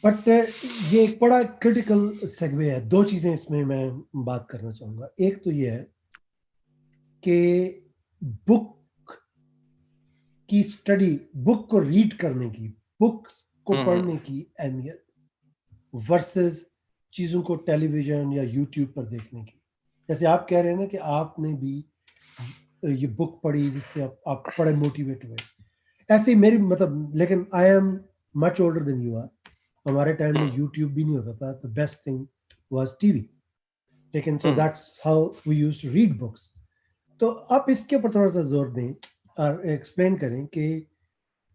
But ये एक बड़ा क्रिटिकल सेगवे है। दो चीजें इसमें मैं बात करना चाहूंगा। एक तो ये है कि बुक की स्टडी, बुक को रीड करने की, बुक्स को पढ़ने की अहमियत वर्सेस चीज़ों को टेलीविजन या यूट्यूब पर देखने की। जैसे आप कह रहे हैं ना कि आपने भी ये बुक पढ़ी जिससे आप बड़े मोटिवेट हुए, ऐसे ही मेरी मतलब, लेकिन I am much older than you are. हमारे टाइम में यूट्यूब भी नहीं होता था, the best thing was TV. लेकिन so that's how we used to read books. तो आप इसके ऊपर थोड़ा सा जोर दें और एक्सप्लेन करें कि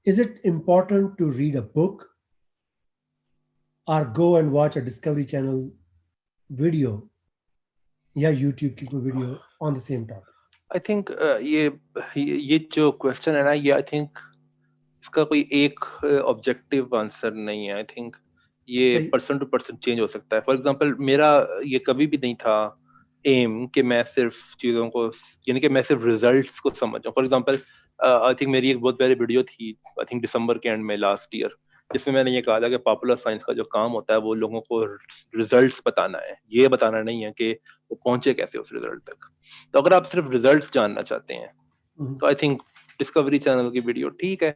is it important to read a book और go and watch a Discovery channel video या यूट्यूब की कोई video on the same topic? I think ये जो क्वेश्चन है ना, ये आई थिंक इसका कोई एक ऑब्जेक्टिव आंसर नहीं है। आई थिंक ये सही। पर्सन टू पर्सन चेंज हो सकता है। फॉर एग्जांपल मेरा ये कभी भी नहीं था एम कि मैं सिर्फ चीज़ों को, यानी कि मैं सिर्फ रिजल्ट्स को समझूं। फॉर एग्जांपल आई थिंक मेरी एक बहुत प्यारी वीडियो थी, आई थिंक दिसंबर के एंड में लास्ट ईयर, जिसमें मैंने ये कहा था कि पॉपुलर साइंस का जो काम होता है वो लोगों को रिजल्ट्स बताना है, ये बताना नहीं है कि वो पहुंचे कैसे उस रिजल्ट तक। तो अगर आप सिर्फ रिजल्ट्स जानना चाहते हैं हम्म। तो आई थिंक डिस्कवरी चैनल की वीडियो ठीक है।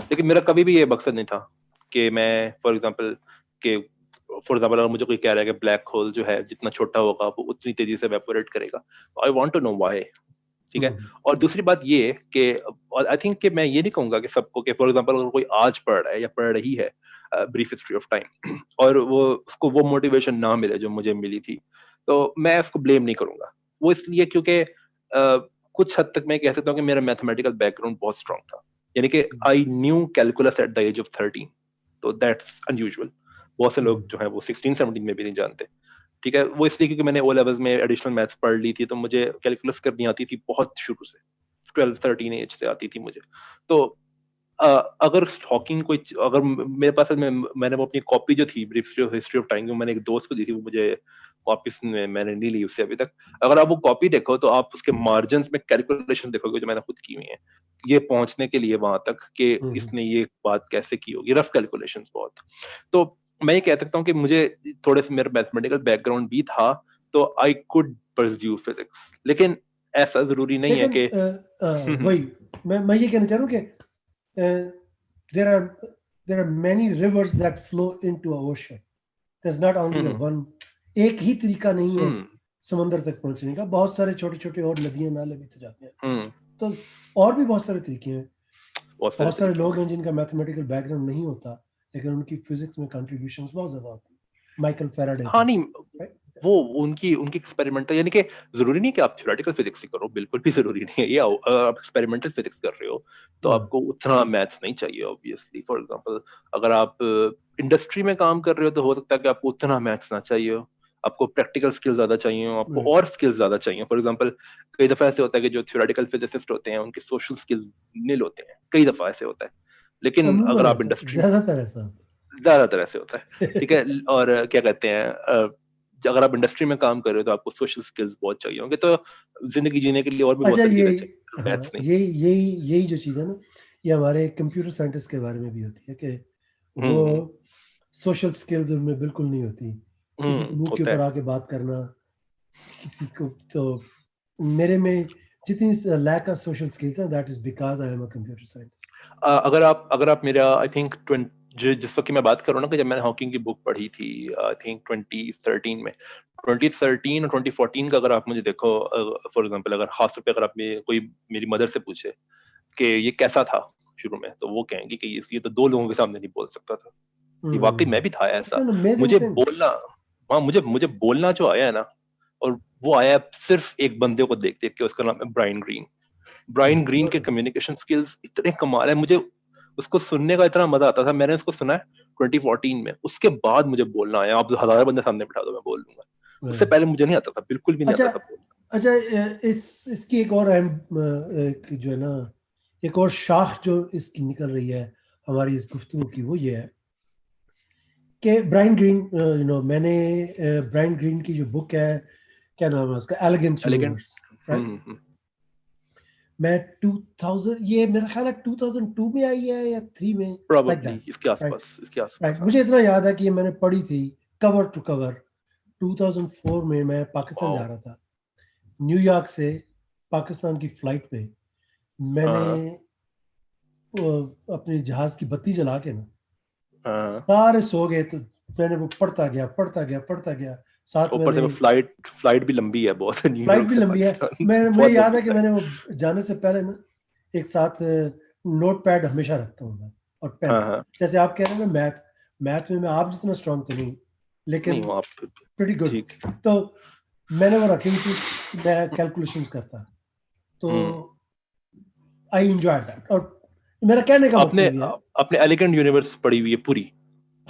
लेकिन मेरा कभी भी ये मकसद नहीं था कि मैं फॉर एग्जाम्पल अगर मुझे कोई कह रहा है कि ब्लैक होल जो है जितना छोटा होगा वो उतनी तेजी से वेपोरेट करेगा, I want to know why. ठीक है। हम्म। और दूसरी बात ये कि और आई थिंक कि मैं ये नहीं कहूंगा कि सबको, कि फॉर एग्जाम्पल अगर कोई आज पढ़ रहा है या पढ़ रही है ब्रीफ हिस्ट्री ऑफ टाइम और वो उसको वो मोटिवेशन ना मिले जो मुझे मिली थी, तो मैं उसको ब्लेम नहीं करूंगा। वो इसलिए क्योंकि कुछ हद तक मैं कह सकता हूँ कि मेरा मैथमेटिकल बैकग्राउंड बहुत स्ट्रांग था, यानी कि I knew calculus at the age of 13। तो दैट्स अनयूजुअल। बहुत से लोग हम्म। जो है वो 16-17 में भी नहीं जानते। ठीक है। वो इसलिए क्योंकि मैंने ओ लेवल्स में एडिशनल मैथ्स पढ़ ली थी, तो मुझे कैलकुलस करनी आती थी बहुत शुरू से, 12-13 एज से आती थी मुझे। तो अ, अगर हॉकिंग कोई, अगर मेरे पास मैंने वो अपनी कॉपी जो थी ब्रीफ हिस्ट्री ऑफ टाइम, मैंने एक दोस्त को दी थी, वो मुझे वापस में मैंने नहीं ली उससे अभी तक। अगर आप वो कॉपी देखो तो आप उसके मार्जिन में कैलकुलेशन देखोगे जो मैंने खुद की हुई है, ये पहुंचने के लिए वहां तक कि हम्म। इसने ये बात कैसे की होगी, रफ कैलकुलेशन बहुत। तो मैं ये कह सकता हूँ कि मुझे थोड़े से मेरा मैथमेटिकल बैकग्राउंड भी था, तो आई कुड परस्यू फिजिक्स। लेकिन ऐसा जरूरी नहीं है लेकिन कि वही मैं ये कहना चाह रहा हूँ कि there are there are many rivers that flow into a ocean. There is not only a one, एक ही तरीका नहीं है हम्म समंदर तक पहुंचने का। बहुत सारे छोटे छोटे और नदियां नाले भी तो जाते हैं। हम्म तो और भी बहुत सारे तरीके हैं। बहुत सारे बहुत सारे तरीके लोग हैं। हैं जिनका मैथमेटिकल बैकग्राउंड नहीं होता, लेकिन उनकी फिजिक्स में कंट्रीब्यूशन बहुत ज्यादा होती है। माइकल फेराडे हाँ थे, नहीं, राइट? वो उनकी उनकी एक्सपेरिमेंटल, यानी कि जरूरी नहीं कि आप थ्योरेटिकल फिजिक्स ही करो, बिल्कुल भी जरूरी नहीं है ये। आप एक्सपेरिमेंटल फिजिक्स कर रहे हो तो हाँ। आपको उतना मैथ्स नहीं चाहिए ऑब्वियसली। फॉर एग्जांपल अगर आप इंडस्ट्री में काम कर रहे हो तो हो सकता है कि आपको उतना मैथ्स ना चाहिए हो, आपको प्रैक्टिकल स्किल्स ज्यादा चाहिए हो, आपको राइट। और स्किल्स ज्यादा चाहिए। फॉर एग्जांपल कई दफा ऐसे होता है कि जो थ्योरेटिकल फिजिसिस्ट होते हैं उनके सोशल स्किल्स नील होते हैं, कई दफा ऐसे होता है। लेकिन अगर अमूमन आप ऐसा, इंडस्ट्री, ज्यादातर ऐसा ज्यादातर ऐसे होता है। होता ठीक है। है। और क्या कहते हैं, अगर आप इंडस्ट्री में काम कर रहे हो तो आपको सोशल स्किल्स बहुत चाहिए होंगे, तो जिंदगी जीने के लिए और भी बहुत अच्छा, सारी ये, चीजें चाहिए, हाँ, मैथ्स नहीं। यही जो चीज़ है ना, ये हमारे कंप्यूटर साइंटिस्ट के बारे में भी होती है कि वो हम्म सोशल स्किल्स उनमें बिल्कुल नहीं होती। किसी के मुंह के होता ऊपर है। आके बात करना, किसी को तो, मेरे में जितनी लैक ऑफ सोशल स्किल्स है, that is because I am a computer scientist. अगर आप मेरा आई थिंक जिस वक्त की मैं बात करूँ ना, कि जब मैंने हॉकिंग की बुक पढ़ी थी आई थिंक 2013 में, 2013 और 2014 का अगर आप मुझे देखो, फॉर एग्जांपल अगर खास तौर पे अगर आप कोई मेरी मदर से पूछे कि ये कैसा था शुरू में, तो वो कहेंगे कि ये तो दो लोगों के सामने नहीं बोल सकता था। ये वाकई मैं भी था इट्स ऐसा। एन अमेजिंग मुझे थिंग। बोलना, हाँ मुझे बोलना जो आया है ना, और वो आया सिर्फ एक बंदे को देख देख के, उसका नाम है ब्रायन ग्रीन। ब्रायन ग्रीन के कम्युनिकेशन स्किल्स इतने कमाल है, मुझे उसको सुनने का इतना मजा आता था। मैंने उसको सुना है 2014 में, उसके बाद मुझे बोलना आया। आप हजार बंदे सामने बिठा दो मैं बोल दूंगा, उससे पहले मुझे नहीं आता था, बिल्कुल भी नहीं अच्छा, आता था बोलना। अच्छा, इसकी एक और अहम एक जो है ना, एक और शाख जो इसकी निकल रही है हमारी इस गुफ्तगू की, वो ये है कि ब्रायन ग्रीन, मैंने ब्रायन ग्रीन की जो बुक है, क्या नाम है उसका, elegance elegant. Universe, right? Hmm. मैं 2000, ये मेरा ख्याल है 2002 में आई है या 3 में, लाइक प्रोबेबली दैट, इसके राइट? आसपास, इसके आसपास। राइट, हाँ। मुझे इतना याद है कि ये मैंने पढ़ी थी कवर टू कवर। 2004 में मैं पाकिस्तान जा वाओ। रहा था, न्यूयॉर्क से पाकिस्तान की फ्लाइट में मैंने हाँ अपने जहाज की बत्ती जला के ना, हाँ। सारे सो गए, तो मैंने वो पढ़ता गया पढ़ता गया पढ़ता गया। साथ ऊपर से मैंने, वो फ्लाइट फ्लाइट भी लंबी है बहुत फ्लाइट न्यूयॉर्क भी से लंबी है, पाकिस्तान मैं मुझे बहुत याद लंबी है कि फ्लाइट। मैंने वो जाने से पहले ना एक साथ नोट पैड हमेशा रखता हूँ मैं, और पेन। हाँ हाँ। जैसे आप कह रहे हैं ना, मैथ मैथ में मैं आप जितना स्ट्रांग तो नहीं, नहीं लेकिन वो आप प्रीटी गुड। ठीक। तो मैंने वो रखी हुई थी, मैं कैलकुलेशंस करता, तो हम्म। I enjoy that. और मेरा कहने का आपने मतलब ये है, आपने एलिगेंट यूनिवर्स पढ़ी हुई है पूरी?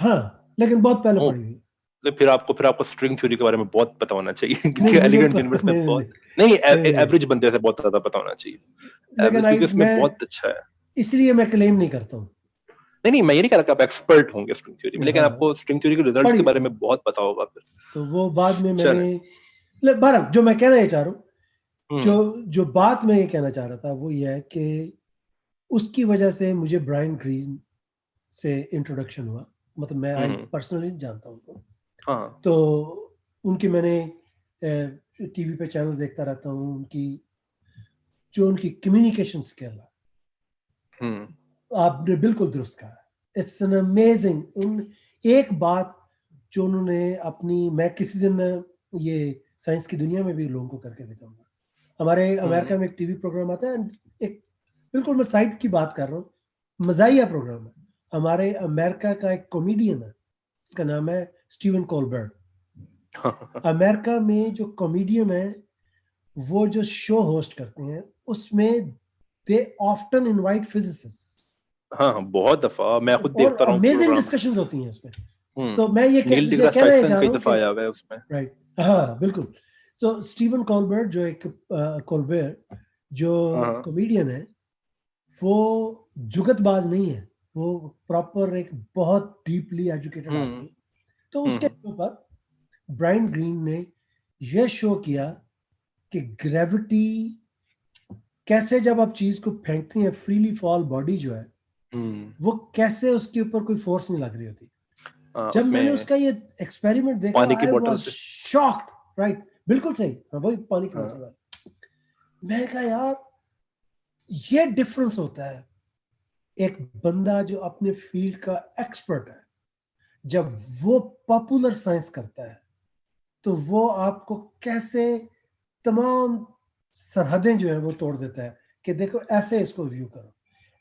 हाँ, लेकिन बहुत पहले ओ, पढ़ी हुई। तो फिर आपको स्ट्रिंग थ्योरी के बारे में बहुत पता होना चाहिए नहीं क्योंकि मुझे एलिगेंट यूनिवर्स में नहीं नहीं बहुत, नहीं नहीं नहीं, नहीं, एवरेज बंदे से बहुत ज्यादा पता होना चाहिए लेकिन एवरेज, आई क्योंकि इसमें मैं बहुत अच्छा है। इसलिए मैं क्लेम नहीं करता हूँ। नहीं नहीं, मैं ये नहीं कह रहा कि आप एक्सपर्ट होंगे स्ट्रिंग थ्योरी में, लेकिन हाँ, आपको स्ट्रिंग थ्योरी के रिजल्ट्स के पढ़ी, बारे हाँ। में बहुत पता होगा फिर। तो वो बाद में मैंने, चले। बहरहाल जो मैं कहना ये चाह रहा हूँ, जो हम्म जो बात मैं ये कहना चाह रहा था वो ये है कि उसकी वजह से मुझे ब्रायन ग्रीन से इंट्रोडक्शन हुआ। मतलब मैं आई हम्म। पर्सनली जानता हूँ उनको, हाँ। तो उनकी मैंने टीवी पे चैनल देखता रहता हूँ, उनकी जो उनकी कम्युनिकेशन स्किल है, हम्म आपने बिल्कुल दुरुस्त कहा, इट्स एन अमेजिंग। उन एक बात जो उन्होंने अपनी, मैं किसी दिन ये साइंस की दुनिया में भी लोगों को करके दिखाऊंगा। हमारे हम्म अमेरिका में एक टीवी प्रोग्राम आता है, एक, बिल्कुल मैं साइट की बात कर रहा हूँ, मजाहिया प्रोग्राम है। हमारे अमेरिका का एक कॉमेडियन है, उसका नाम है स्टीवन कोलबर्ट। हाँ अमेरिका में जो कॉमेडियन है, वो जो शो होस्ट करते हैं उसमें दे ऑफ्टन इनवाइट फिजिसिस्ट, हाँ हाँ, बहुत दफा मैं खुद और देखता रहा हूँ अमेजिंग प्रोग्राम। डिस्कशंस होती हैं उसमें। तो मैं नील ये डिग्रास कहना ये टाइसन चाह कई रहा हूँ दफा कि, आया हुआ है उसमें। राइट, हाँ बिल्कुल। तो स्टीवन कॉलबर्ट जो एक कॉलबर्ट जो हाँ हाँ। कॉमेडियन है, वो जुगतबाज नहीं है, वो प्रॉपर एक बहुत डीपली एजुकेटेड हम्म आदमी है। तो उसके हम्म ऊपर ब्रायन ग्रीन ने यह शो किया कि ग्रेविटी कैसे, जब आप चीज को फेंकते हैं, फ्रीली फॉल बॉडी जो है, हम्म। वो कैसे उसके ऊपर कोई फोर्स नहीं लग रही होती। जब मैंने उसमें उसका ये एक्सपेरिमेंट देखा, पानी की आई बोतल वाज से। शॉक्ड, राइट, बिल्कुल सही, हाँ वही पानी की बोतल हाँ। वाला। मैं कहा यार, ये डिफरेंस होता है, एक बंदा जो अपने फील्ड का एक्सपर्ट है, जब वो पॉपुलर साइंस करता है, तो वो आपको कैसे तमाम सरहदें जो है वो तोड़ देता है कि देखो ऐसे इसको व्यू करो,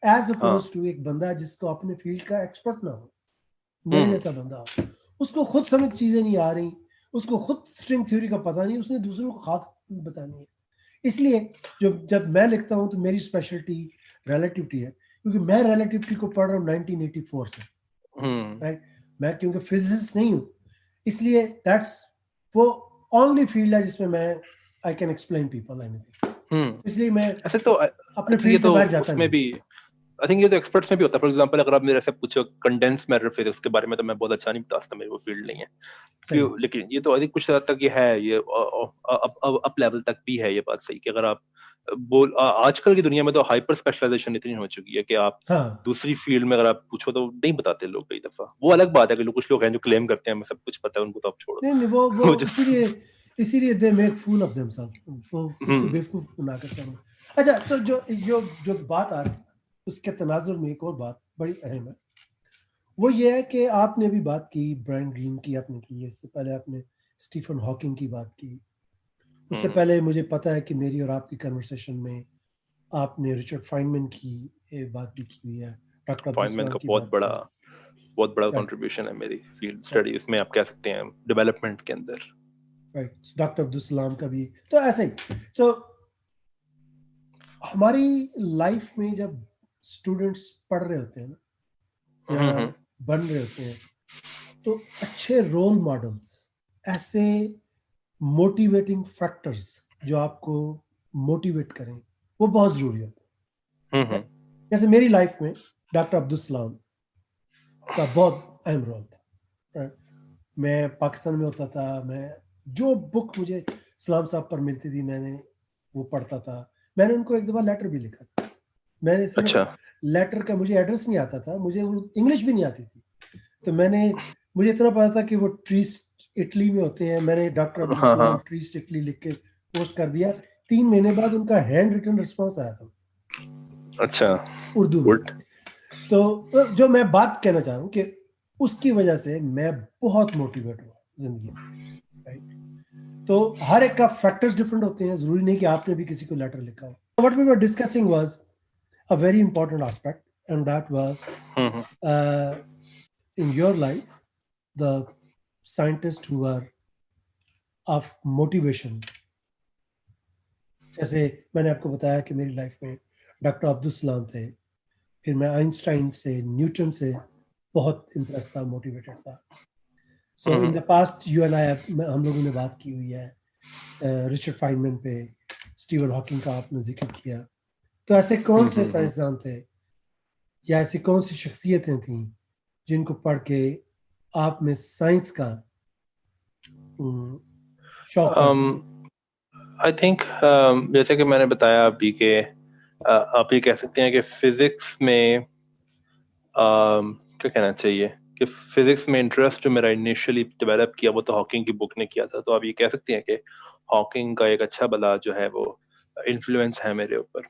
एज हाँ। अपोज टू एक बंदा जिसको अपने फील्ड का एक्सपर्ट ना हो, मेरे हम्म जैसा बंदा हो, उसको खुद समझ चीजें नहीं आ रही, उसको खुद स्ट्रिंग थ्योरी का पता नहीं, उसने दूसरों को खाक बतानी है। इसलिए जब मैं लिखता हूं तो मेरी स्पेशलिटी रिलेटिविटी है, क्योंकि मैं रिलेटिविटी को पढ़ रहा हूँ 1984 से, हम्म राइट। मैं क्योंकि फिजिसिस्ट नहीं हूँ, इसलिए दैट्स वो ओनली फील्ड है जिसमें मैं I can explain people anything. इसलिए मैं ऐसे तो आई अपने थिंक ये फील्ड से तो बाहर जाता उसमें नहीं। भी, आई थिंक ये तो एक्सपर्ट्स में भी होता है। फॉर एग्जांपल अगर आप मेरे से पूछो कंडेंस मैटर फिजिक्स के बारे में, तो मैं बहुत अच्छा नहीं बता सकता, मेरी वो फील्ड नहीं है सही, क्यों। लेकिन ये तो आई थिंक कुछ हद तक ये है, ये अप लेवल तक भी है ये बात सही कि अगर आप आजकल की दुनिया में तो हाइपर स्पेशलाइजेशन इतनी हो चुकी है कि आप हाँ, दूसरी फील्ड में अगर आप पूछो तो नहीं बताते लोग कई दफा। वो अलग बात है कि कुछ लोग हैं जो क्लेम करते हैं हमें सब कुछ पता है, उनको तो आप छोड़ो। नहीं नहीं, वो वो जो इसीलिए इसीलिए they make fool of themself, वो खुद को हम्म बेवकूफ बनाकर समझ। अच्छा, तो जो जो जो बात आ रही है, उसके तनाजुर में एक और बात बड़ी अहम है, वो ये है कि आपने भी बात की ब्रायन ग्रीन की, आपने की, इससे पहले आपने स्टीफन हॉकिंग की बात की, उससे हम्म। पहले मुझे पता है कि मेरी और आपकी कन्वर्सेशन में आपने रिचर्ड फाइनमैन की बात भी की हुई है, डॉक्टर अब्दुल फाइनमैन सलाम का की बात की। बहुत बड़ा राइट, कंट्रीब्यूशन है मेरी फील्ड राइट, स्टडीज में, आप कह सकते हैं डेवलपमेंट के अंदर। राइट, डॉक्टर अब्दुल सलाम का भी, तो ऐसे ही। तो हमारी लाइफ में जब स्टूडेंट्स पढ़ रहे होते हैं ना, या हम्म। बन रहे होते हैं, तो अच्छे रोल मॉडल्स, ऐसे मोटिवेटिंग फैक्टर्स जो आपको मोटिवेट करें, वो बहुत जरूरी होता है। हम्म। जैसे मेरी लाइफ में डॉक्टर अब्दुल सलाम का बहुत अहम रोल था। मैं पाकिस्तान में होता था, मैं जो बुक मुझे सलाम साहब पर मिलती थी, मैंने वो पढ़ता था, मैंने उनको एक दफा लेटर भी लिखा था। मैंने सिर्फ अच्छा लेटर का मुझे एड्रेस नहीं आता था, मुझे इंग्लिश भी नहीं आती थी, तो मुझे इतना पता था कि वो ट्रीस्ट इटली में होते हैं। मैंने डॉक्टर अब्दुल हाँ सलाम हाँ ट्रीस्ट इटली लिख के पोस्ट कर दिया। 3 महीने बाद उनका हैंड रिटन रिस्पॉन्स आया था अच्छा उर्दू में। गुड तो जो मैं बात कहना चाह रहा हूँ कि उसकी वजह से मैं बहुत मोटिवेट हुआ जिंदगी में, राइट। तो हर एक का फैक्टर्स डिफरेंट होते हैं, जरूरी नहीं कि आपने भी किसी को लेटर लिखा हो। What we were discussing was a very important aspect, and that was in your life the scientists who are of motivation। जैसे मैंने आपको बताया कि मेरी लाइफ में डॉक्टर अब्दुल सलाम थे, फिर मैं आइंस्टाइन से, न्यूटन से बहुत इम्प्रेस था, मोटिवेटेड था। So in the past you and I, हम लोगों ने बात की हुई है रिचर्ड फाइनमैन पे, स्टीवन हॉकिंग का आपने जिक्र किया। तो ऐसे कौन से साइंसदान थे या ऐसी कौन सी शख्सियतें थीं जिनको पढ़ के आप में साइंस का शौक पैदा हुआ? आई थिंक जैसे कि मैंने बताया अभी के आप ये कह सकते हैं कि फिजिक्स में क्या कहना चाहिए कि फिजिक्स में इंटरेस्ट जो मेरा इनिशियली डेवलप किया वो तो हॉकिंग की बुक ने किया था। तो आप ये कह सकते हैं कि हॉकिंग का एक अच्छा भला जो है वो इन्फ्लुएंस है मेरे ऊपर।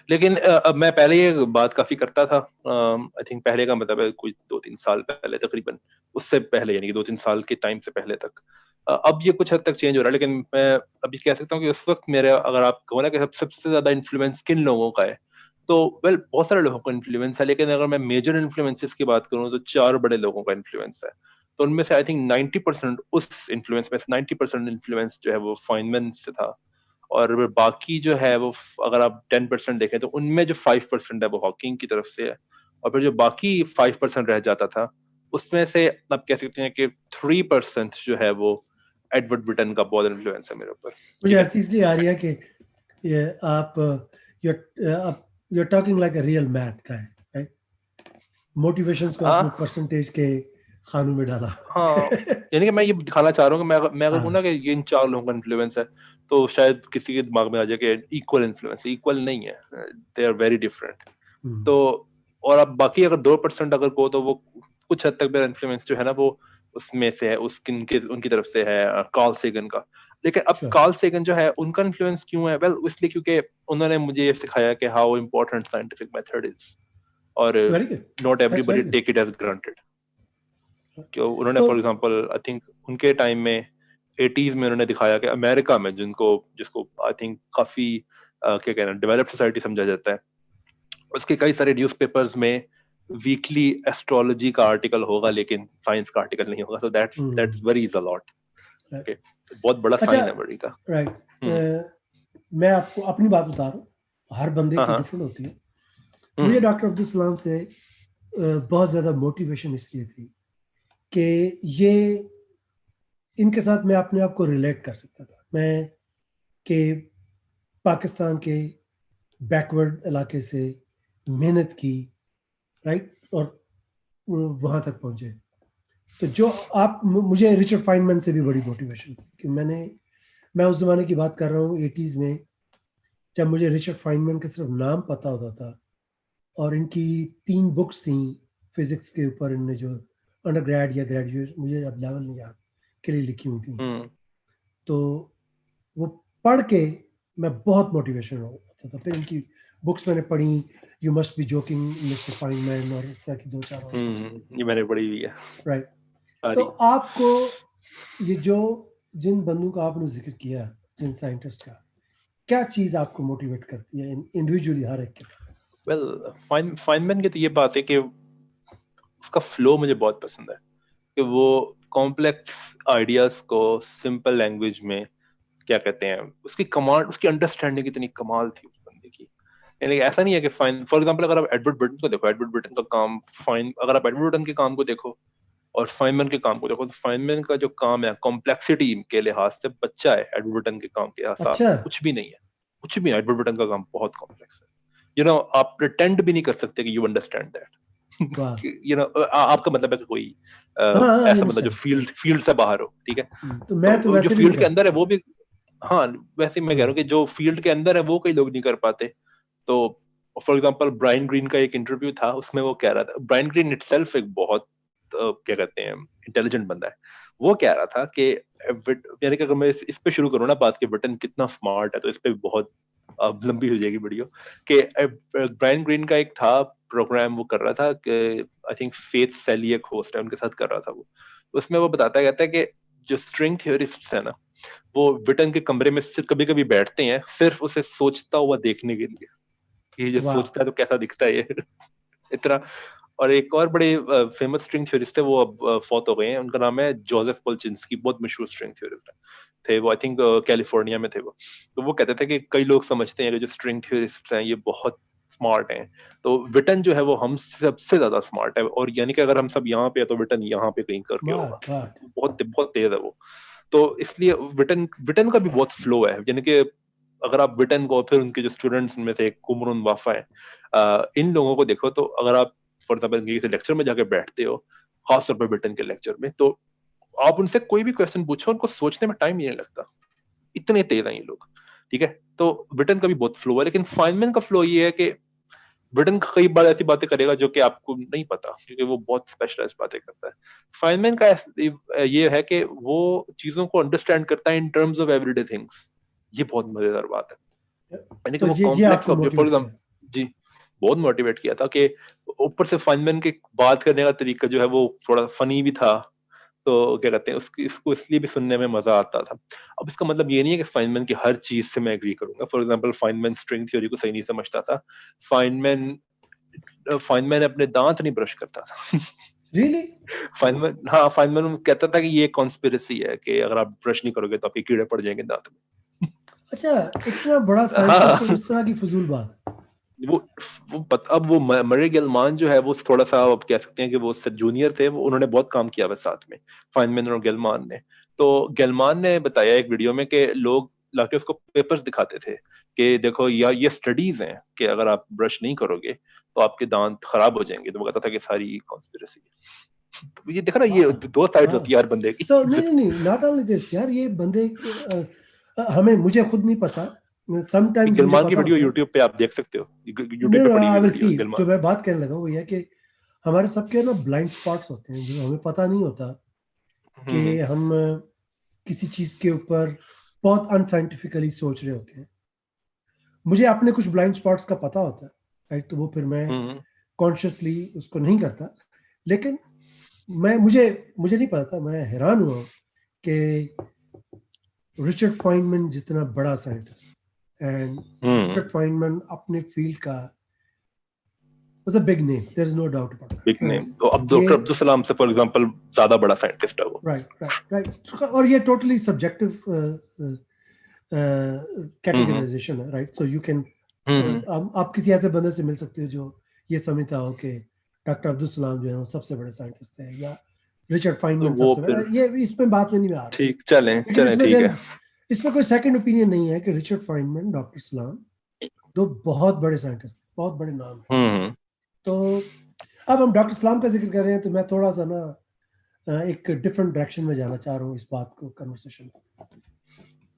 लेकिन अब मैं पहले ये बात काफी करता था, आई थिंक पहले का मतलब है कुछ 2-3 साल पहले तकरीबन, उससे पहले यानी कि 2-3 साल के टाइम से पहले तक। अब ये कुछ हद तक चेंज हो रहा है, लेकिन मैं अभी कह सकता हूँ कि उस वक्त मेरे, अगर आप कहो ना कि सबसे ज्यादा इन्फ्लुएंस किन लोगों का है, तो वेल बहुत सारे लोगों का इन्फ्लुएंस है, लेकिन अगर मैं मेजर इन्फ्लुएंसेस की बात करूँ तो 4 बड़े लोगों का इन्फ्लुएंस है। तो उनमें से आई थिंक 90% उस इन्फ्लुएंस में से 90% इन्फ्लुएंस जो है वो फाइनमैन से था, और बाकी जो है वो अगर आप 10% देखें तो उनमें जो 5% है वो हॉकिंग की तरफ से है, और फिर जो बाकी 5% रह जाता था उसमें से आप कह सकते हैं कि 3% जो है वो एडवर्ड ब्रिटन का बहुत इन्फ्लुएंस है मेरे ऊपर। मुझे ठीक है। ऐसी इसलिए आ रही है कि ये आप you're talking like a real math guy, right? Motivations को आ, आपने परसेंटेज के खानों में डाला। हाँ, यानी कि मैं ये दिखाना चाह रहा हूँ कि मैं अगर कहूँ हाँ। ना कि ये इन 4 लोगों का इन्फ्लुएंस है, तो शायद किसी के दिमाग में आ जाए कि इक्वल इन्फ्लुएंस, इक्वल नहीं है, दे आर वेरी डिफरेंट। हम्म, तो और अब बाकी अगर 2% अगर को, तो वो कुछ हद तक मेरा इन्फ्लुएंस जो है ना वो उसमें से है, उसकी उनकी तरफ से है, कार्ल सेगन का। लेकिन अब श्योर, कार्ल सेगन जो है उनका इन्फ्लुएंस क्यों है? वेल इसलिए क्योंकि उन्होंने मुझे ये सिखाया कि how important scientific method is, और very good, not that's everybody very take it as granted. कि उन्होंने तो फॉर एग्जांपल आई थिंक उनके टाइम में 80s में उन्होंने दिखाया कि अमेरिका में जिसको आई थिंक काफी क्या कहना डेवलप्ड सोसाइटी समझा जाता है, उसके कई सारे न्यूज़पेपर्स में वीकली एस्ट्रोलॉजी का आर्टिकल होगा लेकिन साइंस का आर्टिकल नहीं होगा। So that's worries a lot. Okay, बहुत बड़ा अच्छा, साइन है वरी का। हम्म राइट। मैं आपको अपनी बात बता रहा हूँ, हर बंदे हाँ की हाँ डिफरेंट होती है। मुझे हम्म डॉक्टर अब्दुल सलाम से बहुत ज़्यादा मोटिवेशन इसलिए थी कि ये इनके साथ मैं अपने आप को रिलेट कर सकता था। मैं कि पाकिस्तान के बैकवर्ड इलाके से मेहनत की, राइट, और वहाँ तक पहुँचे। तो जो आप मुझे रिचर्ड फाइनमैन से भी बड़ी मोटिवेशन थी कि मैं उस ज़माने की बात कर रहा हूँ 80s में, जब मुझे रिचर्ड फाइनमैन का सिर्फ नाम पता होता था, और इनकी 3 बुक्स थी फिजिक्स के ऊपर, इनने जो अंडर ग्रेड या ग्रेजुएट, मुझे अब लेवल नहीं याद, के लिए लिखी हुई थी। हम्म तो वो पढ़ के मैं बहुत मोटिवेशन होता था। फिर इनकी बुक्स मैंने पढ़ी, you must be joking mister Feynman, और इस तरह की 2-4 और बुक्स, ये मैंने पढ़ी हुई है राइट। तो सारी। आपको ये जो जिन बंदों का आपने जिक्र किया, जिन साइंटिस्ट का, क्या चीज आपको मोटिवेट करती है इंडिविजुअली हर एक के? वेल फाइनमैन की तो ये बात है कि उसका फ्लो मुझे बहुत पसंद है, कि वो कॉम्प्लेक्स आइडियाज को सिंपल लैंग्वेज में क्या कहते हैं, उसकी कमांड, उसकी अंडरस्टैंडिंग इतनी कमाल थी उस बंदे की। यानी कि ऐसा नहीं है कि फाइन फॉर एग्जांपल अगर आप एडवर्ड ब्रिटन को देखो, एडवर्ड ब्रिटन का काम फाइन, अगर आप एडवर्ड ब्रिटन के काम को देखो और फाइनमैन के काम को देखो, तो फाइनमैन का जो काम है कॉम्प्लेक्सिटी के लिहाज से बच्चा है एडवर्ड ब्रिटन के काम के हिसाब अच्छा, से, कुछ भी नहीं है, कुछ भी नहीं। एडवर्ड ब्रिटन का काम बहुत कॉम्प्लेक्स है, आप प्रिटेंड भी नहीं कर सकते कि यू अंडरस्टैंड वाह, दैट। आपका मतलब है कि कोई हाँ हाँ, आई ऐसा मतलब जो अंडरस्टैंड। फील्ड फील्ड से बाहर हो, ठीक है। तो मैं तो तो जो वैसे भी नहीं फील्ड कर के अंदर है सकता। वो भी, हाँ, वैसे मैं कह रहा हूँ कि जो फील्ड के अंदर है वो कई लोग नहीं कर पाते। तो फॉर एग्जांपल ब्रायन ग्रीन का एक इंटरव्यू था, उसमें वो कह रहा था, ब्रायन ग्रीन इटसेल्फ एक बहुत क्या कहते हैं इंटेलिजेंट बंदा है। वो कह रहा था कि यानी कि अगर मैं इस पे शुरू करूँ ना बात कि ब्रिटेन कितना स्मार्ट है, तो इस पे बहुत लंबी हो जाएगी वीडियो। कि ब्रायन ग्रीन का एक था प्रोग्राम, वो कर रहा था कि आई थिंक फेथ सैली एक होस्ट है, उनके साथ कर रहा था वो। उसमें वो बताता कहता है कि जो स्ट्रिंग थियोरिस्ट्स है ना, वो ब्रिटेन के कमरे में सिर्फ कभी कभी बैठते हैं सिर्फ उसे सोचता हुआ देखने के लिए, कि ये वाह। सोचता है तो कैसा दिखता है ये इतना। और एक और बड़े फेमस स्ट्रिंग थ्योरिस्ट थे, वो अब फौत हो गए हैं, उनका नाम है जोसेफ पोल्चिंस्की, बहुत मशहूर स्ट्रिंग थ्योरिस्ट थे वो, आई थिंक कैलिफोर्निया में थे वो। तो वो कहते थे कि कई लोग समझते हैं कि जो स्ट्रिंग थ्योरिस्ट हैं ये बहुत स्मार्ट हैं, तो विटन जो है वो हम सबसे ज्यादा स्मार्ट है, और यानी कि अगर हम सब यहाँ पे है तो विटन यहाँ पे कहीं करके वाह होगा। वाह। बहुत बहुत तेज है वो। तो इसलिए ब्रिटेन ब्रिटेन का भी बहुत फ्लो है, यानी कि अगर आप ब्रिटेन को, फिर उनके जो स्टूडेंट्स में से कुमरुन वाफा है, इन लोगों को देखो, तो अगर आप फॉर एग्जाम्पल किसी लेक्चर में जाके बैठते हो, खासतौर पर ब्रिटेन के लेक्चर में, तो आप उनसे कोई भी क्वेश्चन पूछो, उनको सोचने में टाइम ही नहीं लगता, इतने तेज हैं ये लोग। ठीक है, तो ब्रिटेन का भी बहुत फ्लो है, लेकिन फाइनमैन का फ्लो ये है कि ब्रिटेन कई बार ऐसी बातें करेगा जो कि आपको नहीं पता, क्योंकि वो बहुत स्पेशलाइज्ड बातें करता है। फाइनमैन का ये है कि वो चीजों को अंडरस्टैंड करता है in terms of everyday things. ये बहुत मजेदार बात है, यानी कि तो वो ये कॉम्प्लेक्स आपको ऑब्जेक्ट, फॉर मोटिवेट एग्जाम्पल, किया? जी, बहुत मोटिवेट किया था कि ऊपर से फाइनमैन के बात करने का तरीका जो है वो थोड़ा फनी भी था, तो क्या कहते हैं उसकी, इसको इसलिए भी सुनने में मजा आता था। अब इसका मतलब ये नहीं है कि फाइनमैन की हर चीज से मैं एग्री करूंगा। For example Feynman string theory को सही नहीं समझता था, फाइनमैन फाइनमैन अपने दांत नहीं ब्रश करता था रियली? फाइनमैन, हाँ, फाइनमैन कहता था कि ये कॉन्स्पिरेसी है कि अगर आप ब्रश नहीं करोगे तो आपके कीड़े पड़ जाएंगे दांत अच्छा, इतना बड़ा में। साइंटिस्ट और हाँ, इस तरह की फजूल बात। वो अब वो मरे गेलमान जो है वो थोड़ा सा, अब कह सकते हैं कि वो जूनियर थे, वो उन्होंने बहुत काम किया हुआ साथ में, फाइनमैन और गेलमान ने। तो गेलमान ने बताया एक वीडियो में कि लोग लाके उसको पेपर्स दिखाते थे कि देखो यार ये स्टडीज हैं कि अगर आप ब्रश नहीं करोगे तो आपके दांत खराब हो जाएंगे, तो वो कहता था कि सारी कॉन्स्पिरेसी है। तो ये देखा ना, ये वाह दो साइड्स वाह। होती है हर बंदे की। सो नहीं नहीं नहीं, नॉट ओनली दिस यार, ये बंदे हमें, मुझे खुद नहीं पता, समटाइम्स मुझे गिलमान की पता वीडियो होता है। यूट्यूब पे आप देख सकते हो, यूट्यूब पे पड़ी आई हुई विल सी। वीडियो जो गिलमान। मैं बात करने लगा वो ये है कि हमारे सबके ना ब्लाइंड स्पॉट्स होते हैं जो हमें पता नहीं होता कि हम्म हम किसी चीज के ऊपर बहुत अनसाइंटिफिकली सोच रहे होते हैं। मुझे अपने कुछ ब्लाइंड स्पॉट्स का पता होता है, राइट, तो वो फिर मैं हम्म कॉन्शियसली उसको नहीं करता। लेकिन मैं मुझे मुझे नहीं पता था, मैं हैरान हुआ कि रिचर्ड फाइनमैन जितना बड़ा scientist, and hmm Richard Feynman अपने फील्ड का was a big name, there is no doubt about big that, right? Name, तो अब ये डॉक्टर अब्दुल सलाम से फॉर एग्जांपल ज्यादा बड़ा साइंटिस्ट है वो। राइट राइट राइट, और ये टोटली सब्जेक्टिव हम्म कैटेगराइजेशन है, राइट? सो यू कैन, हम्म आप किसी ऐसे बंदे से मिल सकते हो जो ये समझता हो कि डॉक्टर अब्दुल सलाम जो है वो सबसे बड़े साइंटिस्ट है, या रिचर्ड तो फाइनमैन वो सबसे बड़ा, फिर ये इसमें बात में नहीं आ रहा। ठीक, चलें लेकिन चलें, इसमें ठीक देर है। इज, इसमें कोई सेकंड ओपिनियन नहीं है कि रिचर्ड फाइनमैन, डॉक्टर सलाम दो बहुत बड़े साइंटिस्ट, बहुत बड़े नाम हैं। हम्म तो अब हम डॉक्टर सलाम का जिक्र कर रहे हैं, तो मैं थोड़ा सा ना एक डिफरेंट डायरेक्शन में जाना चाह रहा हूँ इस बात को, कन्वर्सेशन को।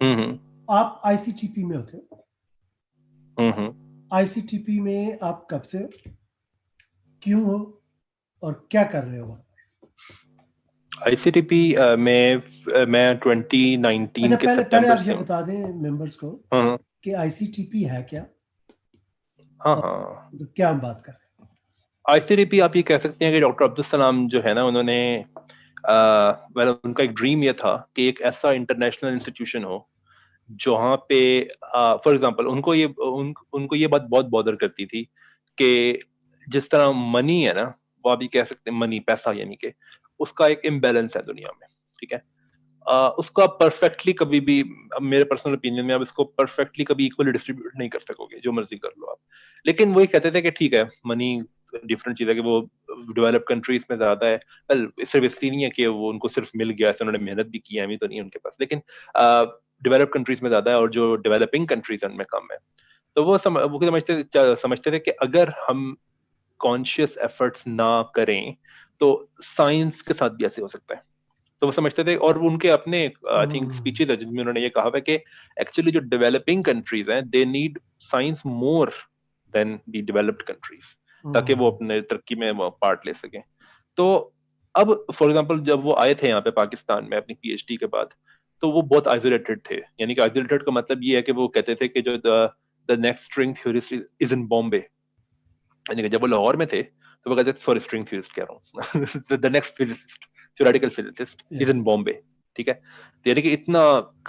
हम्म आप आईसीटीपी में होते हो, हम्म आईसीटीपी में आप कब से हो, क्यों हो, और क्या कर रहे हो? आईसीटीपी में मैं 2019 अच्छा, के पहले पहले सितंबर आप ये से हूँ। बता दें मेंबर्स को हाँ कि आईसीटीपी है क्या, हाँ और हाँ। मतलब क्या हम बात कर रहे आईसीटीपी आप ये कह सकते हैं कि डॉक्टर अब्दुल सलाम जो है ना, उन्होंने उनका एक ड्रीम ये था कि एक ऐसा इंटरनेशनल इंस्टीट्यूशन हो जहाँ पे फॉर एग्जांपल उनको ये बात बहुत बॉदर करती थी कि जिस तरह मनी है ना, वो आप ये कह सकते हैं मनी, पैसा, यानी कि उसका एक इम्बैलेंस है दुनिया में। ठीक है, उसको आप परफेक्टली कभी भी, अब मेरे पर्सनल ओपिनियन में, आप इसको परफेक्टली कभी इक्वली डिस्ट्रीब्यूट नहीं कर सकोगे, जो मर्जी कर लो आप। लेकिन वही कहते थे कि ठीक है, मनी डिफरेंट चीज है, कि वो डेवलप कंट्रीज में ज्यादा है। वेल, सिर्फ इसलिए नहीं है कि वो उनको सिर्फ मिल गया, ऐसे उन्होंने मेहनत भी की है, अभी तो नहीं है उनके पास, लेकिन डेवलप कंट्रीज में ज्यादा है और जो डेवलपिंग कंट्रीज है उनमें कम है। तो वो समझते थे कि अगर हम कॉन्शियस एफर्ट्स ना करें तो साइंस के साथ भी ऐसे हो सकता है। तो वो समझते थे, और उनके अपने आई थिंक स्पीचेस है जिनमें उन्होंने ये कहा है कि एक्चुअली जो डेवलपिंग कंट्रीज हैं they need science more than the developed countries, ताकि वो अपने तरक्की में पार्ट ले सकें। तो अब फॉर एग्जांपल जब वो आए थे यहाँ पे पाकिस्तान में अपनी पीएचडी के बाद, तो वो बहुत आइसोलेटेड थे। यानी कि आइसोलेटेड का मतलब ये है कि वो कहते थे कि जो the next string theorist is in Bombay. यानी कि जब वो लाहौर में थे तो वो कहते थे, सॉरी स्ट्रिंग थ्योरिस्ट कह रहा हूँ, the next physicist, theoretical physicist is in Bombay. ठीक है, तो यानी कि इतना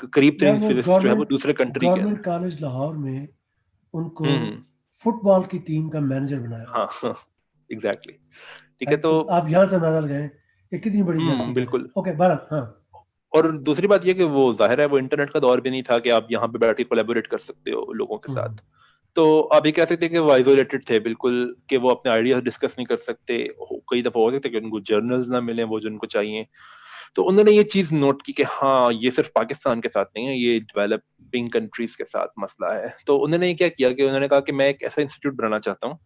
करीब यार तरीन वो फिजिसिस्ट जो है वो दूसरे कंट्री के हैं। गवर्नमेंट कॉलेज लाहौर में उनको हम्म। फुटबॉल की टीम का मैनेजर बनाया हुआ हाँ एग्जैक्टली। ठीक है, है। तो आप यहाँ से अंदाजा लगाएं ये कितनी बड़ी ज्यादती कर रहे हैं। बिल्कुल। ओके भारत, हाँ। और दूसरी बात ये कि वो जाहिर है वो इंटरनेट का दौर भी नहीं था कि आप यहाँ पे बैठ के कोलैबोरेट कर सकते हो लोगों के साथ। तो आप ये कह सकते हैं कि वो आइसोलेटेड थे बिल्कुल, कि वो अपने आइडियाज डिस्कस नहीं कर सकते। कई दफा हो सकता है कि उनको जर्नल्स ना मिले वो जिनको चाहिए। तो उन्होंने ये चीज नोट की कि हाँ ये सिर्फ पाकिस्तान के साथ नहीं है, ये डेवलपिंग कंट्रीज के साथ मसला है। तो उन्होंने ये क्या किया कि उन्होंने कहा कि मैं एक ऐसा इंस्टीट्यूट बनाना चाहता हूँ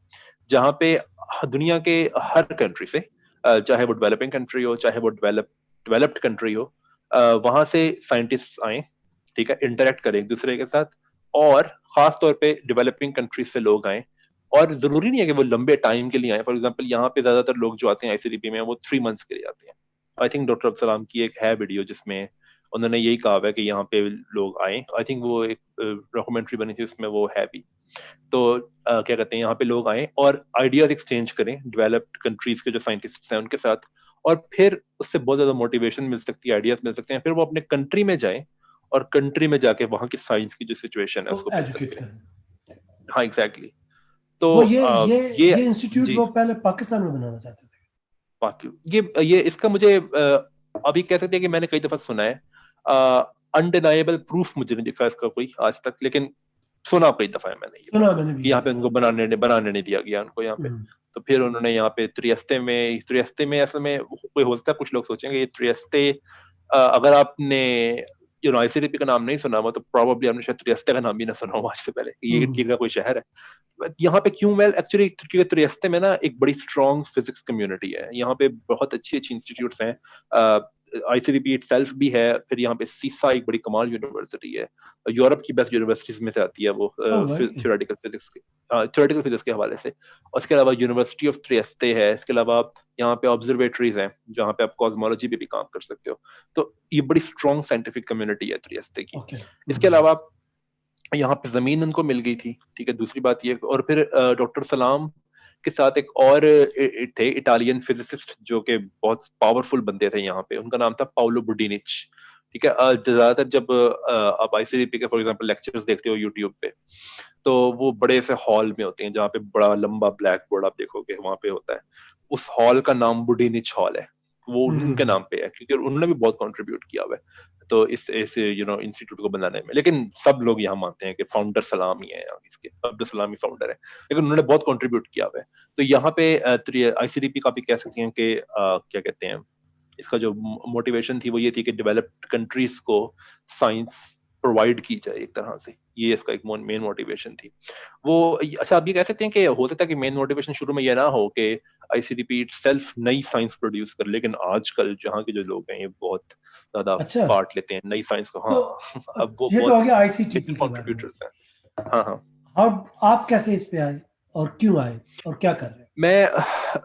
जहाँ पे दुनिया के हर कंट्री से, चाहे वो डेवलपिंग कंट्री हो चाहे वो डेवलप्ड कंट्री हो, वहां से साइंटिस्ट आए, ठीक है, इंटरेक्ट करें एक दूसरे के साथ, और खास तौर पे डेवलपिंग कंट्रीज से लोग आए। और जरूरी नहीं है कि वो लंबे टाइम के लिए आए। फॉर एग्जांपल यहाँ पे ज्यादातर लोग जो आते हैं आईसीडीपी में वो 3 मंथ्स के लिए आते हैं। आई थिंक डॉक्टर अब्दुल की एक है वीडियो जिसमें उन्होंने यही कहा है कि यहाँ पे लोग आए। आई थिंक वो एक डॉक्यूमेंट्री बनी थी उसमें वो है भी। तो क्या कहते हैं, यहाँ पे लोग आए और आइडियाज एक्सचेंज करें डेवलप्ड कंट्रीज के जो साइंटिस्ट हैं उनके साथ, और फिर उससे बहुत ज्यादा मोटिवेशन मिल सकती है, आइडियाज मिल सकते हैं। फिर वो अपने कंट्री में जाएं और कंट्री में जाके वहां की साइंस की जो सिचुएशन है तो उसको बेहतर एजुकेट करें। करें। हाँ एग्जैक्टली। तो वो ये ये इंस्टीट्यूट जी वो पहले पाकिस्तान में बनाना चाहते थे। बाकी ये इसका मुझे अभी कह सकते हैं कि मैंने कई दफा सुना है। अनडिनाइबल प्रूफ मुझे नहीं दिखा इसका कोई आज तक, लेकिन सुना कई दफा है मैंने ये बात सुना मैंने भी कि यहाँ है। पे उनको बनाने नहीं दिया गया उनको यहाँ पे। तो फिर उन्होंने यहाँ पे त्रियस्ते में असल में कोई हो सकता है कुछ लोग सोचेंगे ये त्रियस्ते, अगर आपने आईसीडीपी का नाम नहीं सुना हुआ तो प्रॉब्ली आपने शायद त्रियस्ते का नाम भी ना सुना हो आज से पहले, ये इटली का कोई शहर है यहाँ पे। क्यों? वेल एक्चुअली त्रियस्ते में ना एक बड़ी स्ट्रॉन्ग फिजिक्स कम्युनिटी है। यहाँ पे बहुत अच्छी अच्छी इंस्टीट्यूट्स हैं, आईसीडीपी इटसेल्फ भी है, फिर यहाँ पे सीसा एक बड़ी कमाल यूनिवर्सिटी है, यूरोप की बेस्ट यूनिवर्सिटीज में से आती है वो थ्योरेटिकल फिजिक्स के हवाले से। उसके अलावा यूनिवर्सिटी ऑफ त्रियस्ते है। इसके अलावा यहाँ पे ऑब्जर्वेटरीज हैं जहाँ पे आप कॉस्मोलॉजी पे भी काम कर सकते हो। तो ये बड़ी स्ट्रॉन्ग साइंटिफिक कम्युनिटी है त्रियस्ते की। इसके अलावा यहाँ पे जमीन उनको मिल गई थी, ठीक है, दूसरी बात ये। और फिर डॉक्टर सलाम के साथ एक और थे इटालियन फिजिसिस्ट जो कि बहुत पावरफुल बंदे थे यहाँ पे, उनका नाम था पाउलो बुडिनिच। ठीक है, ज्यादातर जब आप आईसीडीपी के फॉर एग्जांपल लेक्चर्स देखते हो यूट्यूब पे, तो वो बड़े से हॉल में होते हैं जहाँ पे बड़ा लंबा ब्लैक बोर्ड आप देखोगे वहां पे होता है। उस हॉल का नाम बुडिनिच हॉल है, वो उनके नाम पे है क्योंकि उन्होंने भी बहुत कंट्रीब्यूट किया हुआ है तो इस इंस्टीट्यूट को बनाने में। लेकिन सब लोग यहाँ मानते हैं कि फाउंडर सलाम ही है, यहाँ इसके अब्दुल सलाम ही फाउंडर है, लेकिन उन्होंने बहुत कंट्रीब्यूट किया हुआ है। तो यहाँ पे आईसीडीपी का भी कह सकते हैं कि क्या कहते हैं, इसका जो मोटिवेशन थी वो ये थी कि डेवलप्ड कंट्रीज को साइंस प्रोवाइड की जाए एक तरह से, ये इसका एक मेन मोटिवेशन थी वो। अच्छा, आप ये कह सकते हैं कि हो सकता है कि मेन मोटिवेशन शुरू में ये ना हो कि आईसीडीपी सेल्फ नई साइंस प्रोड्यूस कर, लेकिन आजकल जहाँ के जो लोग हैं ये बहुत ज्यादा अच्छा, पार्ट लेते हैं नई साइंस को। तो हाँ अब वो ये तो बहुत हो गया आईसीटीपी के बारे में। कंट्रीब्यूटर्स हैं। हाँ हाँ। अब आप कैसे इस पे आए और क्यों आए और क्या कर रहे हैं?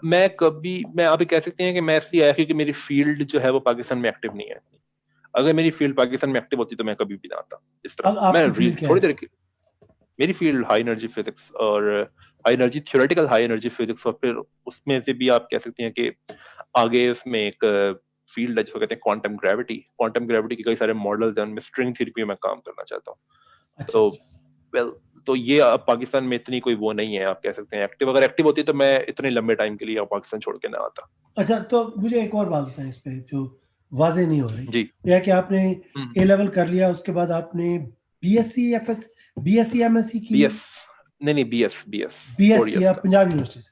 मैं अभी कह सकते हैं कि मैं इसलिए आया क्योंकि मेरी फील्ड जो है वो पाकिस्तान में एक्टिव नहीं है। अगर मेरी फील्ड पाकिस्तान में एक्टिव होती तो मैं कभी भी ना आता इस तरफ। अब मैं आपकी फील्ड क्या थोड़ी है? देर की, मेरी फील्ड हाई एनर्जी फिजिक्स और high energy theoretical high energy physics, और फिर उसमें से भी आप कह सकते हैं कि आगे उसमें एक फील्ड है जिसको कहते हैं क्वांटम ग्रेविटी। क्वांटम ग्रेविटी के कई सारे मॉडल्स हैं, उनमें स्ट्रिंग थ्योरी में काम करना चाहता हूँ। अच्छा तो अच्छा। वेल, तो ये अब पाकिस्तान में इतनी कोई वो नहीं है, आप कह सकते हैं एक्टिव। अगर एक्टिव होती तो मैं इतने लंबे टाइम के लिए पाकिस्तान छोड़ के ना आता। अच्छा, तो मुझे एक और बात बताएं इस पे जो वाजे नहीं हो रही। जी। यह है कि आपने हम्म। ए लेवल कर लिया, उसके बाद आपने बीएससी एफएस बीएससी एमएससी की। बीएस, नहीं बीएस बीएस 4 इयर्स किया का, पंजाब यूनिवर्सिटी से।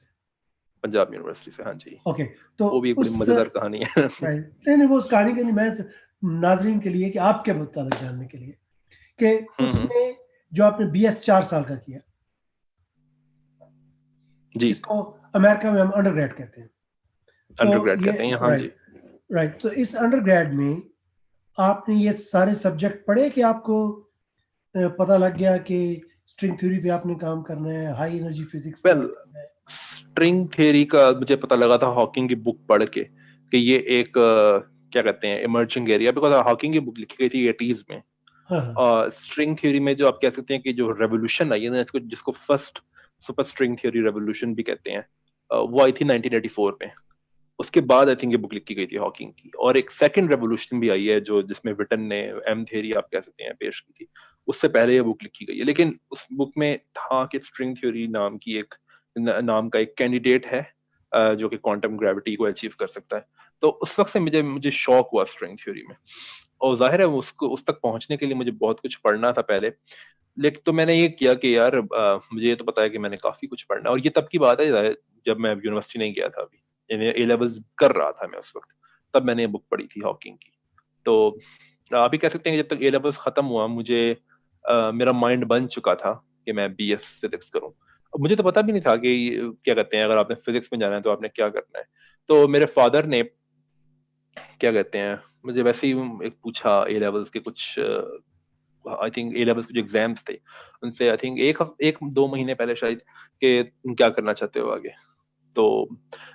पंजाब यूनिवर्सिटी से। हाँ जी। ओके, तो वो भी एक बड़ी उस मजेदार कहानी है। राइट, नहीं नहीं, वो उस कहानी के लिए मैं नाजरीन के लिए कि आपके मुताबिक जानने के लिए कि हम्म। उसमें जो आपने बीएस 4 साल का किया, जी, इसको अमेरिका में हम अंडरग्रेड कहते हैं। अंडर तो ग्रेड ये कहते हैं हाँ जी। राइट, राइट, तो इस अंडरग्रेड में आपने ये सारे सब्जेक्ट पढ़े कि आपको पता लग गया कि स्ट्रिंग थ्योरी पे आपने काम करना है, high energy physics well, start करना है? स्ट्रिंग थ्योरी का मुझे पता लगा था हॉकिंग की बुक पढ़ के कि ये एक क्या कहते हैं इमर्जिंग एरिया, बिकॉज हॉकिंग की बुक लिखी गई थी 80s में। हाँ हाँ। स्ट्रिंग थ्योरी में जो आप कह सकते हैं कि जो रेवोल्यूशन आई है ना, इसको जिसको first super string theory revolution भी कहते हैं, वो आई थी 1984 में। उसके बाद आई थिंक ये बुक लिखी गई थी हॉकिंग की। और एक सेकंड रेवोल्यूशन भी आई है जो जिसमें विटन ने एम थ्योरी आप कह सकते हैं पेश की थी, उससे पहले ये बुक लिखी गई है। लेकिन उस बुक में था कि स्ट्रिंग थ्योरी नाम की एक नाम का एक कैंडिडेट है जो कि क्वांटम ग्रेविटी को अचीव कर सकता है। तो उस वक्त से मुझे मुझे शौक हुआ स्ट्रिंग थ्योरी में, और जाहिर है उसको उस तक पहुंचने के लिए मुझे बहुत कुछ पढ़ना था पहले। लेकिन तो मैंने ये किया कि यार मुझे ये तो पता है कि मैंने काफी कुछ पढ़ना है, और ये तब की बात है जब मैं यूनिवर्सिटी नहीं गया था अभी, यानी ए लेवल्स कर रहा था मैं उस वक्त, तब मैंने ये बुक पढ़ी थी हॉकिंग की। तो अभी कह सकते हैं कि जब तक ए लेवल्स खत्म हुआ मुझे मेरा माइंड बन चुका था कि मैं बीएस फिजिक्स करूं। अब मुझे तो पता भी नहीं था कि क्या कहते हैं अगर आपने फिजिक्स में जाना है तो आपने क्या करना है। तो मेरे फादर ने क्या कहते हैं मुझे वैसे ही एक पूछा ए लेवल्स के कुछ, आई थिंक ए लेवल्स के जो एग्जाम्स थे उनसे, आई थिंक एक दो महीने पहले शायद, कि तुम क्या करना चाहते हो आगे। तो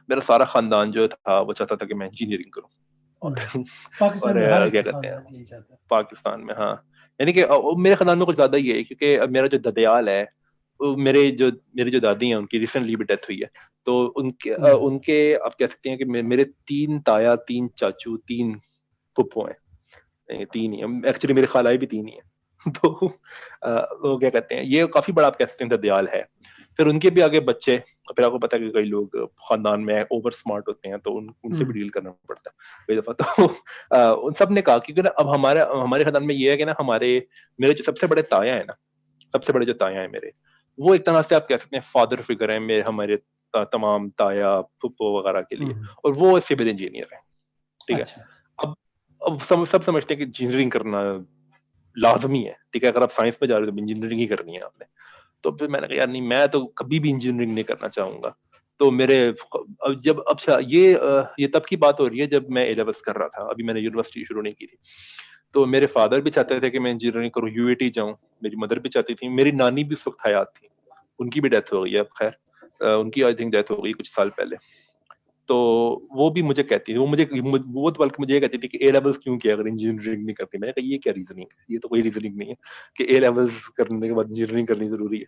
मेरा सारा खानदान जो था वो चाहता था कि मैं इंजीनियरिंग करूं। और पाकिस्तान और में हर एक क्या का कहते हैं खानदान यही चाहता है। पाकिस्तान में, हाँ, यानी कि मेरे खानदान में कुछ ज्यादा ही है, क्योंकि मेरा जो ददयाल है वो मेरी जो दादी हैं उनकी रिसेंटली भी डेथ हुई है। तो उनके आप कह सकते हैं कि मेरे 3 ताया, 3 चाचू, 3 फुप्पो हैं। तीन ही है एक्चुअली, मेरे खालाई भी तीन ही है। तो वो क्या कहते हैं ये काफी बड़ा आप कह सकते हैं ददयाल है। फिर उनके भी आगे बच्चे, फिर आपको पता है कि कई लोग खानदान में ओवर स्मार्ट होते हैं तो उनसे भी डील करना पड़ता है कई दफा। तो उन सब ने कहा क्योंकि ना अब हमारे खानदान में ये है कि ना मेरे जो सबसे बड़े ताया है ना, सबसे बड़े जो ताया है मेरे, वो एक तरह से आप कह सकते हैं फादर फिगर है मेरे, हमारे तमाम ताया फुप्पो वगैरह के लिए। और वो सिविल इंजीनियर है, ठीक है। अच्छा अच्छा। अब सब समझते हैं कि इंजीनियरिंग करना लाजमी है, ठीक है, अगर आप साइंस में जा रहे हो तो इंजीनियरिंग ही करनी है आपने। तो फिर मैंने कहा यार नहीं, मैं तो कभी भी इंजीनियरिंग नहीं करना चाहूंगा। तो मेरे अब जब अब ये तब की बात हो रही है जब मैं ए लेवल्स कर रहा था, अभी मैंने यूनिवर्सिटी शुरू नहीं की थी। तो मेरे फादर भी चाहते थे कि मैं इंजीनियरिंग करूं, यूएटी जाऊं। मेरी मदर भी चाहती थी, मेरी नानी भी उस वक्त हयात थी, उनकी भी डेथ हो गई है अब खैर, उनकी आई थिंक डेथ हो गई कुछ साल पहले। तो वो भी मुझे कहती थी, वो तो बल्कि मुझे ये कहती थी कि ए लेवल्स क्यों किया अगर इंजीनियरिंग नहीं करती। मैंने कहा ये क्या रीजनिंग है, ये तो कोई रीजनिंग नहीं है कि ए लेवल्स करने के बाद इंजीनियरिंग करनी जरूरी है।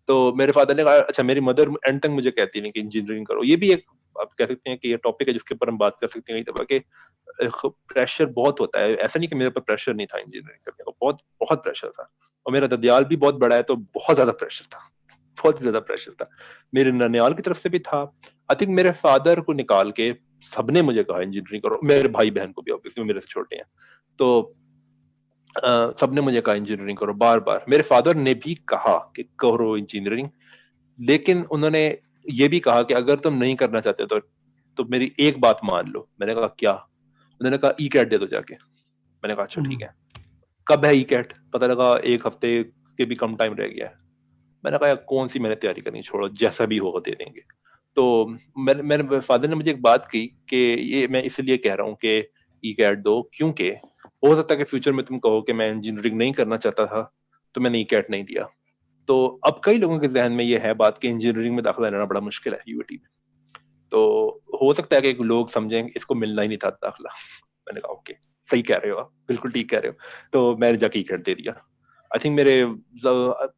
तो मेरे फादर ने कहा अच्छा, मेरी मदर एंड तक मुझे कहती नहीं कि इंजीनियरिंग करो। ये भी एक आप कह सकते हैं कि ये टॉपिक है जिसके ऊपर हम बात कर सकते हैं कई दफा कि प्रेशर बहुत होता है। ऐसा नहीं कि मेरे ऊपर प्रेशर नहीं था इंजीनियरिंग करने का, बहुत बहुत प्रेशर था। और मेरा ददियाल भी बहुत बड़ा है तो बहुत ज्यादा प्रेशर था, बहुत ज्यादा प्रेशर था। मेरे ननियाल की तरफ से भी था। आई थिंक मेरे फादर को निकाल के सबने मुझे कहा इंजीनियरिंग करो, मेरे भाई बहन को भी, ऑब्वियसली मेरे से छोटे हैं। तो सबने मुझे कहा इंजीनियरिंग करो, बार बार मेरे फादर ने भी कहा कि करो इंजीनियरिंग। लेकिन उन्होंने ये भी कहा कि अगर तुम नहीं करना चाहते तो मेरी एक बात मान लो। मैंने कहा क्या? उन्होंने कहा ई कैट दे दो जाके। मैंने कहा अच्छा ठीक है। कब है ई कैट? पता लगा 1 हफ्ते के भी कम टाइम रह गया है। मैंने कहा यार कौन सी मैंने तैयारी करनी, छोड़ो जैसा भी होगा दे देंगे। तो मेरे फादर ने मुझे एक बात की कि ये मैं इसलिए कह रहा हूँ कि ई कैट दो, क्योंकि हो सकता है कि फ्यूचर में तुम कहो कि मैं इंजीनियरिंग नहीं करना चाहता था, तो मैंने ई कैट नहीं दिया। तो अब कई लोगों के जहन में ये है बात कि इंजीनियरिंग में दाखिला लेना बड़ा मुश्किल है यूएटी में। तो हो सकता है कि लोग समझें इसको मिलना ही नहीं था दाखिला। मैंने कहा ओके, सही कह रहे हो आप, बिल्कुल ठीक कह रहे हो। तो मैंने जाके ई कैट दे दिया। आई थिंक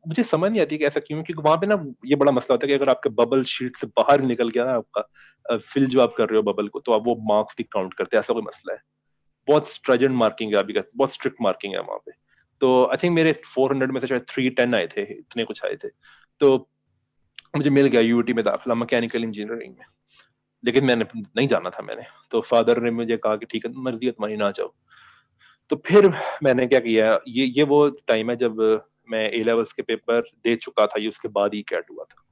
मुझे समझ नहीं आती कि ऐसा क्यों, क्योंकि वहां पे ना ये बड़ा मसला होता है कि अगर आपके बबल शीट से बाहर निकल गया ना आपका फिल जो आप कर रहे हो बबल को, तो आप वो मार्क्स भी काउंट करते हैं, ऐसा कोई मसला है। बहुत स्ट्रेजेंट मार्किंग है अभी का, बहुत स्ट्रिक्ट मार्किंग है वहां पे। तो आई थिंक मेरे 400 में से शायद 310 आए थे, इतने कुछ आए थे। तो मुझे मिल गया यूटी में दाखिला मैकेनिकल इंजीनियरिंग में। लेकिन मैंने नहीं जाना था मैंने। तो फादर ने मुझे कहा कि ठीक है मर्जी है तुम्हारी, ना जाओ। तो फिर मैंने क्या किया, ये वो टाइम है जब मैं ए लेवल्स के पेपर दे चुका था, ये उसके बाद ही कैट हुआ था।